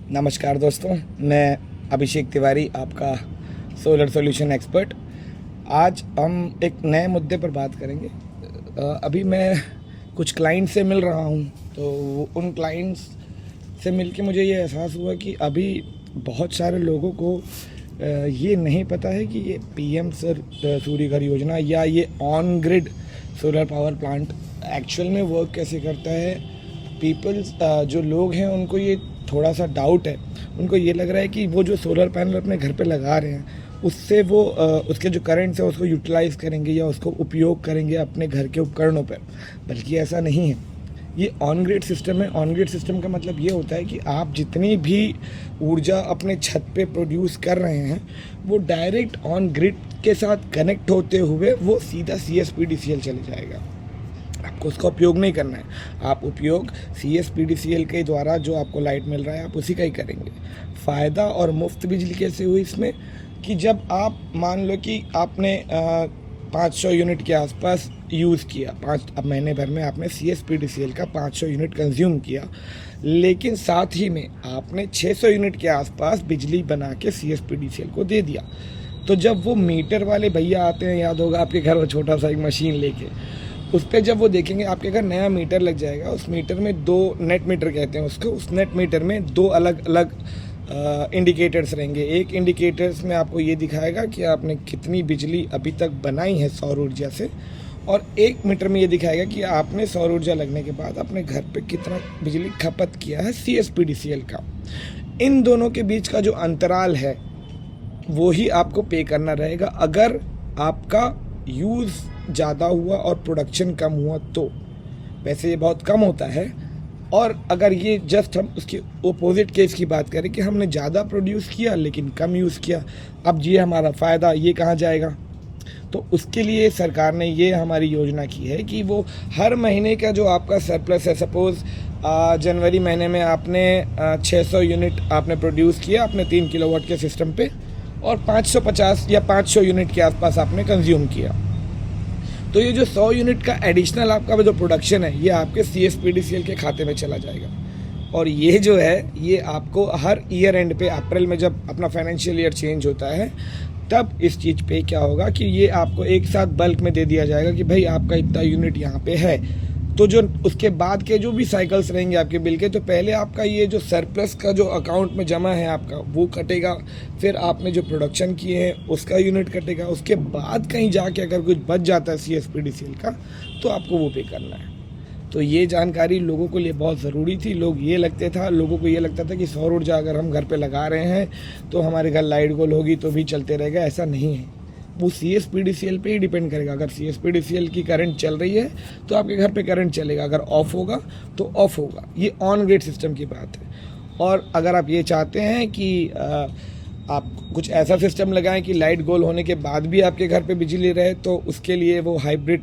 नमस्कार दोस्तों, मैं अभिषेक तिवारी, आपका सोलर सॉल्यूशन एक्सपर्ट। आज हम एक नए मुद्दे पर बात करेंगे। अभी मैं कुछ क्लाइंट से मिल रहा हूँ, तो उन क्लाइंट्स से मिल के मुझे ये एहसास हुआ कि अभी बहुत सारे लोगों को ये नहीं पता है कि ये पीएम सूर्य घर योजना या ये on grid solar power plant actual में वर्क कैसे करता है। पीपल्स जो लोग हैं उनको ये थोड़ा सा डाउट है। उनको ये लग रहा है कि वो जो सोलर पैनल अपने घर पे लगा रहे हैं उससे वो उसके जो करंट है उसको यूटिलाइज़ करेंगे या उसको उपयोग करेंगे अपने घर के उपकरणों पर, बल्कि ऐसा नहीं है। ये ऑन ग्रिड सिस्टम है। ऑन ग्रिड सिस्टम का मतलब ये होता है कि आप जितनी भी ऊर्जा अपने छत पे प्रोड्यूस कर रहे हैं वो डायरेक्ट ऑन ग्रिड के साथ कनेक्ट होते हुए वो सीधा CSPDCL चले जाएगा। आपको उसका उपयोग नहीं करना है। आप उपयोग CSPDCL के द्वारा जो आपको लाइट मिल रहा है आप उसी का ही करेंगे। फ़ायदा और मुफ्त बिजली कैसे हुई इसमें कि जब आप मान लो कि आपने 500 यूनिट के आसपास यूज़ किया, अब महीने भर में आपने CSPDCL का 500 यूनिट कंज्यूम किया, लेकिन साथ ही में आपने 600 यूनिट के आसपास बिजली बना के CSPDCL को दे दिया। तो जब वो मीटर वाले भैया आते हैं, याद होगा आपके घर, वो छोटा सा एक मशीन लेके, उस पर जब वो देखेंगे आपके घर नया मीटर लग जाएगा, उस मीटर में 2 नेट मीटर कहते हैं उसको, उस नेट मीटर में 2 अलग अलग इंडिकेटर्स रहेंगे। एक इंडिकेटर्स में आपको ये दिखाएगा कि आपने कितनी बिजली अभी तक बनाई है सौर ऊर्जा से, और एक मीटर में ये दिखाएगा कि आपने सौर ऊर्जा लगने के बाद अपने घर पे कितना बिजली खपत किया है CSPDCL का। इन दोनों के बीच का जो अंतराल है वो ही आपको पे करना रहेगा अगर आपका यूज़ ज़्यादा हुआ और प्रोडक्शन कम हुआ तो। वैसे ये बहुत कम होता है। और अगर ये जस्ट हम उसके ओपोजिट केस की बात करें कि हमने ज़्यादा प्रोड्यूस किया लेकिन कम यूज़ किया, अब ये हमारा फ़ायदा ये कहाँ जाएगा? तो उसके लिए सरकार ने ये हमारी योजना की है कि वो हर महीने का जो आपका सरप्लस है, सपोज़ जनवरी महीने में आपने 600 यूनिट आपने प्रोड्यूस किया अपने 3 किलोवाट के सिस्टम पे, और 550 या 500 यूनिट के आसपास आपने कंज्यूम किया, तो ये जो 100 यूनिट का एडिशनल आपका जो प्रोडक्शन है ये आपके CSPDCL के खाते में चला जाएगा। और ये जो है ये आपको हर ईयर एंड पे, अप्रैल में जब अपना फाइनेंशियल ईयर चेंज होता है तब इस चीज़ पे क्या होगा कि ये आपको एक साथ बल्क में दे दिया जाएगा कि भाई आपका इतना यूनिट यहाँ पे है। तो जो उसके बाद के जो भी साइकिल्स रहेंगे आपके बिल के, तो पहले आपका ये जो सरप्लस का जो अकाउंट में जमा है आपका वो कटेगा, फिर आपने जो प्रोडक्शन किए हैं उसका यूनिट कटेगा, उसके बाद कहीं जाके अगर कुछ बच जाता है CSPDCL का तो आपको वो पे करना है। तो ये जानकारी लोगों के लिए बहुत ज़रूरी थी। लोगों को ये लगता था कि सौर ऊर्जा अगर हम घर पे लगा रहे हैं तो हमारे घर लाइट गोल होगी तो भी चलते रहेगा। ऐसा नहीं है, वो CSPDCL पे ही डिपेंड करेगा। अगर CSPDCL की करंट चल रही है तो आपके घर पे करंट चलेगा, अगर ऑफ होगा तो ऑफ होगा। ये ऑन ग्रिड सिस्टम की बात है। और अगर आप ये चाहते हैं कि आप कुछ ऐसा सिस्टम लगाएं कि लाइट गोल होने के बाद भी आपके घर पे बिजली रहे, तो उसके लिए वो हाइब्रिड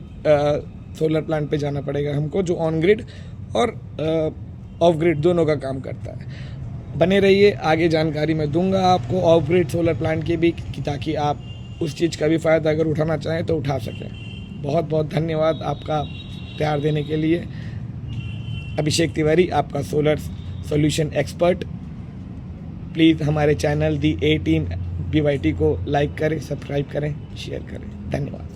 सोलर प्लांट पे जाना पड़ेगा हमको, जो ऑन ग्रिड और ऑफ ग्रिड दोनों का काम करता है। बने रहिए, आगे जानकारी मैं दूंगा आपको ऑफ ग्रिड सोलर प्लांट की भी, ताकि आप उस चीज़ का भी फ़ायदा अगर उठाना चाहें तो उठा सकें। बहुत बहुत धन्यवाद आपका प्यार देने के लिए। अभिषेक तिवारी, आपका सोलर सॉल्यूशन एक्सपर्ट। प्लीज़ हमारे channel the A team BYT को लाइक करें, सब्सक्राइब करें, शेयर करें। धन्यवाद।